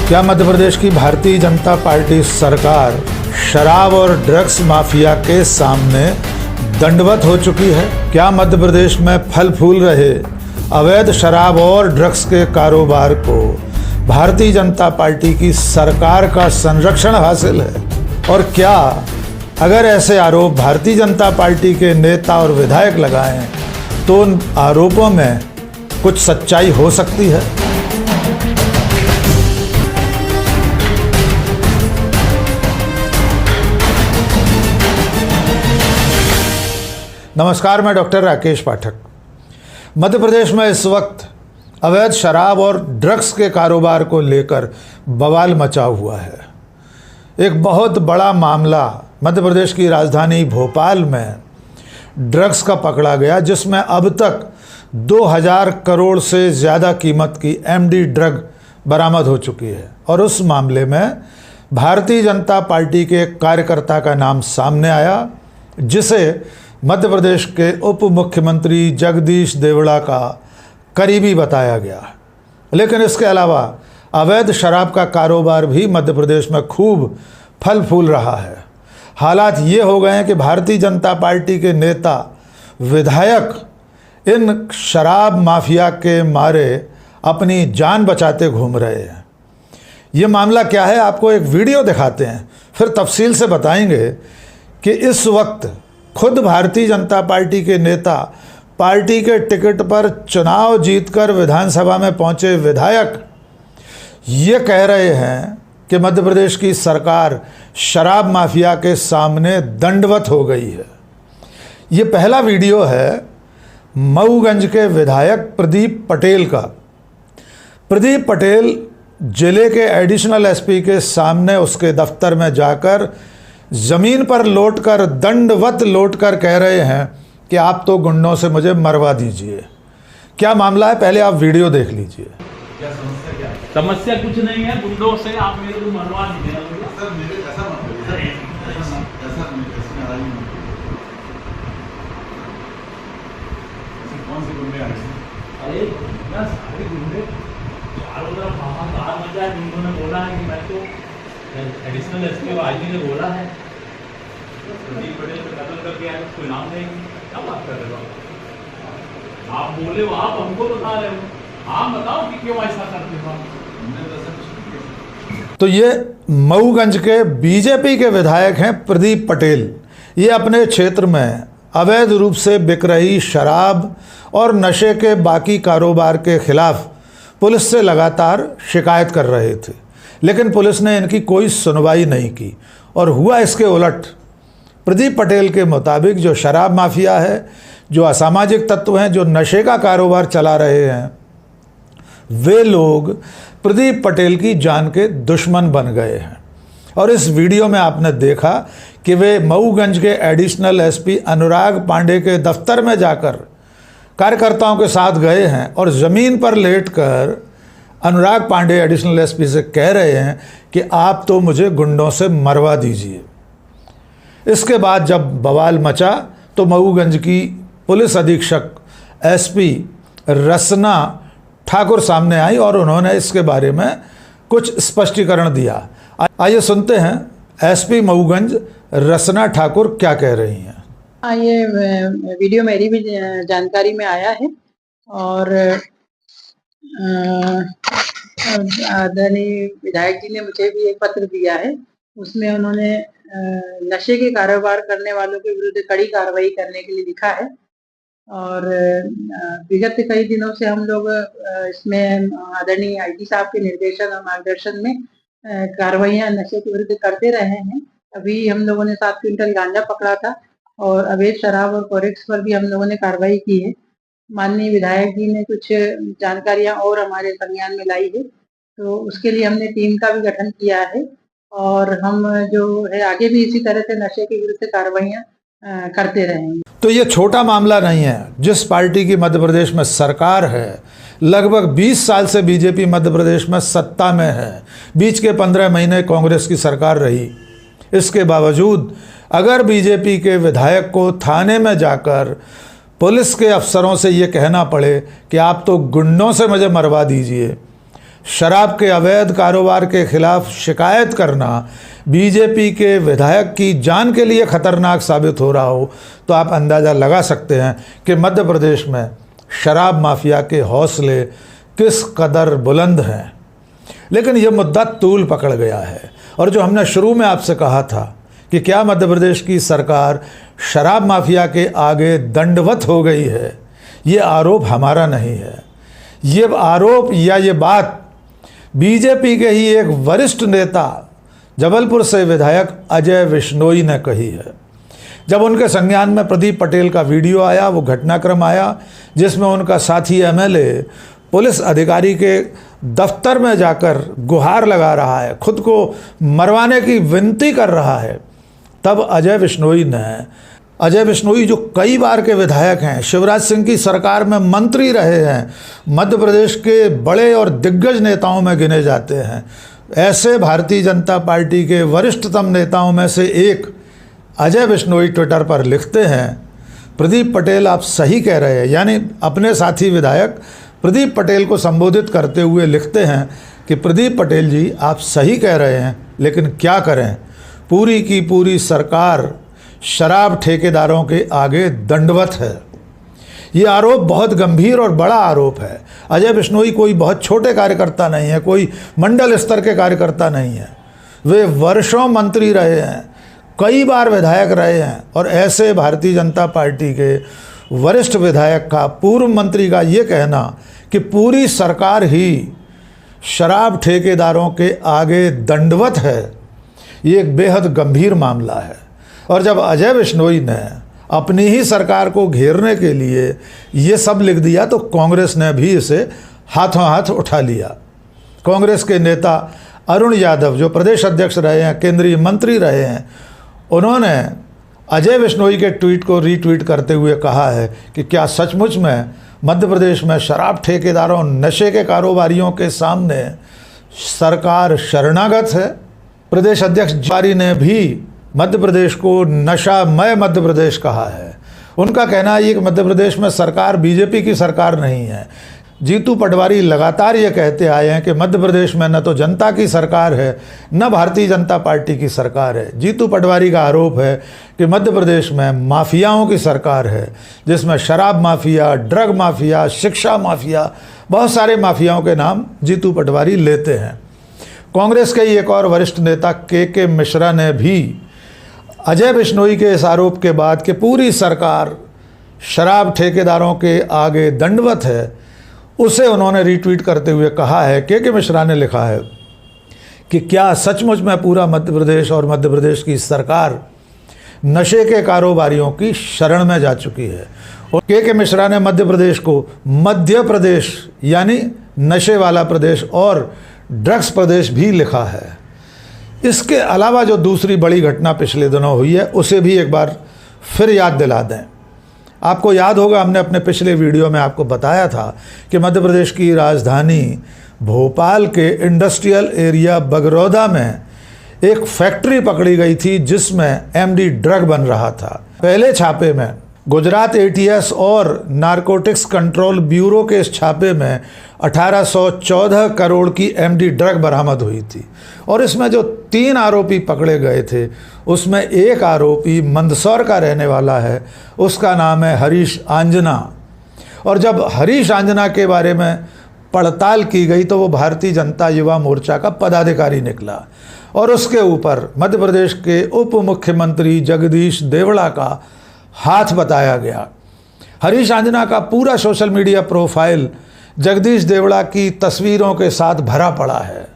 क्या मध्य प्रदेश की भारतीय जनता पार्टी सरकार शराब और ड्रग्स माफिया के सामने दंडवत हो चुकी है? क्या मध्य प्रदेश में फल फूल रहे अवैध शराब और ड्रग्स के कारोबार को भारतीय जनता पार्टी की सरकार का संरक्षण हासिल है? और क्या अगर ऐसे आरोप भारतीय जनता पार्टी के नेता और विधायक लगाएं तो उन आरोपों में कुछ सच्चाई हो सकती है? नमस्कार, मैं डॉक्टर राकेश पाठक। मध्य प्रदेश में इस वक्त अवैध शराब और ड्रग्स के कारोबार को लेकर बवाल मचा हुआ है। एक बहुत बड़ा मामला मध्य प्रदेश की राजधानी भोपाल में ड्रग्स का पकड़ा गया, जिसमें अब तक 2000 करोड़ से ज़्यादा कीमत की एमडी ड्रग बरामद हो चुकी है। और उस मामले में भारतीय जनता पार्टी के एक कार्यकर्ता का नाम सामने आया, जिसे मध्य प्रदेश के उप मुख्यमंत्री जगदीश देवड़ा का करीबी बताया गया। लेकिन इसके अलावा अवैध शराब का कारोबार भी मध्य प्रदेश में खूब फल फूल रहा है। हालात ये हो गए हैं कि भारतीय जनता पार्टी के नेता विधायक इन शराब माफिया के मारे अपनी जान बचाते घूम रहे हैं। ये मामला क्या है, आपको एक वीडियो दिखाते हैं, फिर तफसील से बताएंगे कि इस वक्त खुद भारतीय जनता पार्टी के नेता, पार्टी के टिकट पर चुनाव जीतकर विधानसभा में पहुंचे विधायक ये कह रहे हैं कि मध्य प्रदेश की सरकार शराब माफिया के सामने दंडवत हो गई है। ये पहला वीडियो है मऊगंज के विधायक प्रदीप पटेल का। प्रदीप पटेल जिले के एडिशनल एसपी के सामने उसके दफ्तर में जाकर ज़मीन पर लौटकर दंडवत लौटकर कह रहे हैं कि आप तो गुंडों से मुझे मरवा दीजिए। क्या मामला है, पहले आप वीडियो देख लीजिए। क्या समस्या है? समस्या कुछ नहीं है, गुंडों से आप मेरे को मरवा दीजिए। सर मेरे ऐसा मत करिए, ऐसा नहीं। कौन से गुंडे आए? अरे सारे गुंडे चारों तरफ हाहाकार मचा है। उन्होंने बोला है कि मैं तो एडिशनल एसपी आईजी ने बोला है प्रदीप पटेल पे कत्ल करके आए, कोई नाम नहीं। क्या बात कर रहे हो आप? बोले हो, आप हमको बता रहे हो, आप बताओ कि क्यों ऐसा करते हो? तो ये मऊगंज के बीजेपी के विधायक हैं प्रदीप पटेल। ये अपने क्षेत्र में अवैध रूप से बिक रही शराब और नशे के बाकी कारोबार के खिलाफ पुलिस से लगातार शिकायत कर रहे थे, लेकिन पुलिस ने इनकी कोई सुनवाई नहीं की। और हुआ इसके उलट। प्रदीप पटेल के मुताबिक जो शराब माफिया है, जो असामाजिक तत्व हैं, जो नशे का कारोबार चला रहे हैं, वे लोग प्रदीप पटेल की जान के दुश्मन बन गए हैं। और इस वीडियो में आपने देखा कि वे मऊगंज के एडिशनल एसपी अनुराग पांडे के दफ्तर में जाकर कार्यकर्ताओं के साथ गए हैं और ज़मीन पर लेटकर अनुराग पांडे एडिशनल एसपी से कह रहे हैं कि आप तो मुझे गुंडों से मरवा दीजिए। इसके बाद जब बवाल मचा तो मऊगंज की पुलिस अधीक्षक एसपी रसना ठाकुर सामने आई और उन्होंने इसके बारे में कुछ स्पष्टीकरण दिया। आइए सुनते हैं एसपी मऊगंज रसना ठाकुर क्या कह रही हैं। ये वीडियो मेरी भी जानकारी में आया है और आदरणीय विधायक जी ने मुझे भी एक पत्र दिया है। उसमें उन्होंने नशे के कारोबार करने वालों के विरुद्ध कड़ी कार्रवाई करने के लिए लिखा है। और विगत कई दिनों से हम लोग इसमें आदरणीय आईजी साहब के निर्देशन और मार्गदर्शन में कार्रवाइयां नशे के विरुद्ध करते रहे हैं। अभी हम लोगों ने 7 क्विंटल गांजा पकड़ा था और अवैध शराब और फॉरेक्स पर भी हम लोगों ने कार्रवाई की है। माननीय विधायक जी ने कुछ जानकारियां और हमारे संज्ञान में लाई है, तो उसके लिए हमने टीम का भी गठन किया है और हम जो है आगे भी इसी तरह से नशे के विरुद्ध कार्रवाइयां करते रहेंगे। तो ये छोटा मामला नहीं है। जिस पार्टी की मध्य प्रदेश में सरकार है, लगभग 20 साल से बीजेपी मध्य प्रदेश में सत्ता में है, बीच के 15 महीने कांग्रेस की सरकार रही। इसके बावजूद अगर बीजेपी के विधायक को थाने में जाकर पुलिस के अफसरों से ये कहना पड़े कि आप तो गुंडों से मुझे मरवा दीजिए, शराब के अवैध कारोबार के खिलाफ शिकायत करना बीजेपी के विधायक की जान के लिए खतरनाक साबित हो रहा हो तो आप अंदाज़ा लगा सकते हैं कि मध्य प्रदेश में शराब माफिया के हौसले किस कदर बुलंद हैं। लेकिन यह मुद्दा तूल पकड़ गया है, और जो हमने शुरू में आपसे कहा था कि क्या मध्य प्रदेश की सरकार शराब माफिया के आगे दंडवत हो गई है, ये आरोप हमारा नहीं है। ये आरोप या ये बात बीजेपी के ही एक वरिष्ठ नेता जबलपुर से विधायक अजय विश्नोई ने कही है। जब उनके संज्ञान में प्रदीप पटेल का वीडियो आया, वो घटनाक्रम आया जिसमें उनका साथी एमएलए पुलिस अधिकारी के दफ्तर में जाकर गुहार लगा रहा है, खुद को मरवाने की विनती कर रहा है, तब अजय विश्नोई जो कई बार के विधायक हैं, शिवराज सिंह की सरकार में मंत्री रहे हैं, मध्य प्रदेश के बड़े और दिग्गज नेताओं में गिने जाते हैं, ऐसे भारतीय जनता पार्टी के वरिष्ठतम नेताओं में से एक अजय विश्नोई ट्विटर पर लिखते हैं, प्रदीप पटेल आप सही कह रहे हैं। यानी अपने साथी विधायक प्रदीप पटेल को संबोधित करते हुए लिखते हैं कि प्रदीप पटेल जी आप सही कह रहे हैं, लेकिन क्या करें, पूरी की पूरी सरकार शराब ठेकेदारों के आगे दंडवत है। ये आरोप बहुत गंभीर और बड़ा आरोप है। अजय विश्नोई कोई बहुत छोटे कार्यकर्ता नहीं है, कोई मंडल स्तर के कार्यकर्ता नहीं है। वे वर्षों मंत्री रहे हैं, कई बार विधायक रहे हैं, और ऐसे भारतीय जनता पार्टी के वरिष्ठ विधायक का, पूर्व मंत्री का ये कहना कि पूरी सरकार ही शराब ठेकेदारों के आगे दंडवत है, ये एक बेहद गंभीर मामला है। और जब अजय विश्नोई ने अपनी ही सरकार को घेरने के लिए ये सब लिख दिया तो कांग्रेस ने भी इसे हाथों हाथ उठा लिया। कांग्रेस के नेता अरुण यादव जो प्रदेश अध्यक्ष रहे हैं, केंद्रीय मंत्री रहे हैं, उन्होंने अजय विश्नोई के ट्वीट को रीट्वीट करते हुए कहा है कि क्या सचमुच में मध्य प्रदेश में शराब ठेकेदारों, नशे के कारोबारियों के सामने सरकार शरणागत है। प्रदेश अध्यक्ष जारी ने भी मध्य प्रदेश को नशामय मध्य प्रदेश कहा है। उनका कहना है कि मध्य प्रदेश में सरकार बीजेपी की सरकार नहीं है। जीतू पटवारी लगातार ये कहते आए हैं कि मध्य प्रदेश में न तो जनता की सरकार है, न भारतीय जनता पार्टी की सरकार है। जीतू पटवारी का आरोप है कि मध्य प्रदेश में माफियाओं की सरकार है, जिसमें शराब माफिया, ड्रग माफिया, शिक्षा माफिया, बहुत सारे माफियाओं के नाम जीतू पटवारी लेते हैं। कांग्रेस के एक और वरिष्ठ नेता के मिश्रा ने भी अजय विश्नोई के इस आरोप के बाद कि पूरी सरकार शराब ठेकेदारों के आगे दंडवत है, उसे उन्होंने रीट्वीट करते हुए कहा है, के मिश्रा ने लिखा है कि क्या सचमुच में पूरा मध्य प्रदेश और मध्य प्रदेश की सरकार नशे के कारोबारियों की शरण में जा चुकी है। और के मिश्रा ने मध्य प्रदेश को मध्य प्रदेश यानी नशे वाला प्रदेश और ड्रग्स प्रदेश भी लिखा है। इसके अलावा जो दूसरी बड़ी घटना पिछले दिनों हुई है उसे भी एक बार फिर याद दिला दें। आपको याद होगा, हमने अपने पिछले वीडियो में आपको बताया था कि मध्य प्रदेश की राजधानी भोपाल के इंडस्ट्रियल एरिया बगरौदा में एक फैक्ट्री पकड़ी गई थी जिसमें एमडी ड्रग बन रहा था। पहले छापे में गुजरात एटीएस और नारकोटिक्स कंट्रोल ब्यूरो के इस छापे में 1814 करोड़ की एमडी ड्रग बरामद हुई थी, और इसमें जो 3 आरोपी पकड़े गए थे उसमें एक आरोपी मंदसौर का रहने वाला है, उसका नाम है हरीश आंजना। और जब हरीश आंजना के बारे में पड़ताल की गई तो वो भारतीय जनता युवा मोर्चा का पदाधिकारी निकला, और उसके ऊपर मध्य प्रदेश के उप मुख्यमंत्री जगदीश देवड़ा का हाथ बताया गया। हरीश आंजना का पूरा social media profile Jagdish Deora की तस्वीरों के साथ भरा पड़ा है।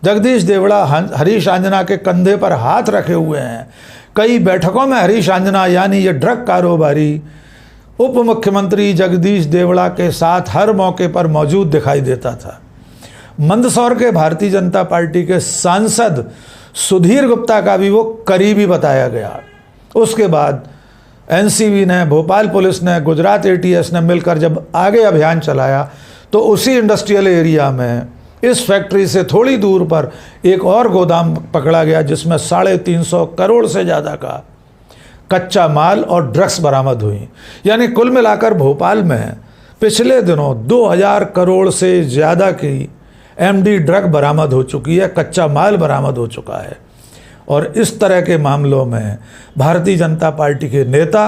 जगदीश देवड़ा हरीश आंजना के कंधे पर हाथ रखे हुए हैं। कई बैठकों में हरीश आंजना यानी ये ड्रग कारोबारी उप मुख्यमंत्री जगदीश देवड़ा के साथ हर मौके पर मौजूद दिखाई देता था। मंदसौर के भारतीय जनता पार्टी के सांसद सुधीर गुप्ता का भी वो करीबी बताया गया। उसके बाद एनसीबी ने, भोपाल पुलिस ने, गुजरात एटीएस ने मिलकर जब आगे अभियान चलाया तो उसी इंडस्ट्रियल एरिया में इस फैक्ट्री से थोड़ी दूर पर एक और गोदाम पकड़ा गया जिसमें 350 करोड़ से ज़्यादा का कच्चा माल और ड्रग्स बरामद हुई। यानी कुल मिलाकर भोपाल में पिछले दिनों 2000 करोड़ से ज़्यादा की एमडी ड्रग बरामद हो चुकी है, कच्चा माल बरामद हो चुका है। और इस तरह के मामलों में भारतीय जनता पार्टी के नेता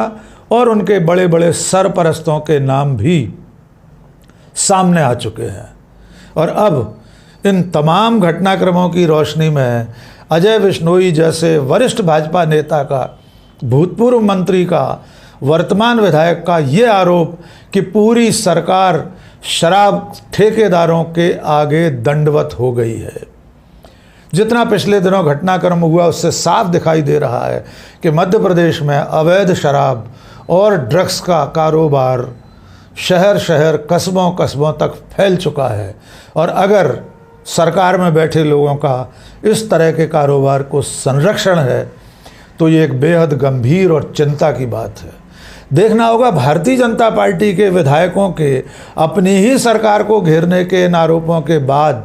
और उनके बड़े बड़े सरपरस्तों के नाम भी सामने आ चुके हैं। और अब इन तमाम घटनाक्रमों की रोशनी में अजय बिश्नोई जैसे वरिष्ठ भाजपा नेता का, भूतपूर्व मंत्री का, वर्तमान विधायक का ये आरोप कि पूरी सरकार शराब ठेकेदारों के आगे दंडवत हो गई है, जितना पिछले दिनों घटनाक्रम हुआ उससे साफ दिखाई दे रहा है कि मध्य प्रदेश में अवैध शराब और ड्रग्स का कारोबार शहर शहर, कस्बों कस्बों तक फैल चुका है। और अगर सरकार में बैठे लोगों का इस तरह के कारोबार को संरक्षण है तो ये एक बेहद गंभीर और चिंता की बात है। देखना होगा भारतीय जनता पार्टी के विधायकों के अपनी ही सरकार को घेरने के इन आरोपों के बाद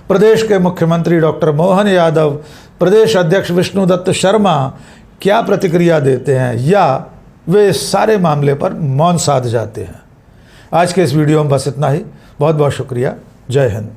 प्रदेश के मुख्यमंत्री डॉक्टर मोहन यादव, प्रदेश अध्यक्ष विष्णुदत्त शर्मा क्या प्रतिक्रिया देते हैं, या वे इस सारे मामले पर मौन साध जाते हैं। आज के इस वीडियो में बस इतना ही। बहुत बहुत शुक्रिया। जय हिंद।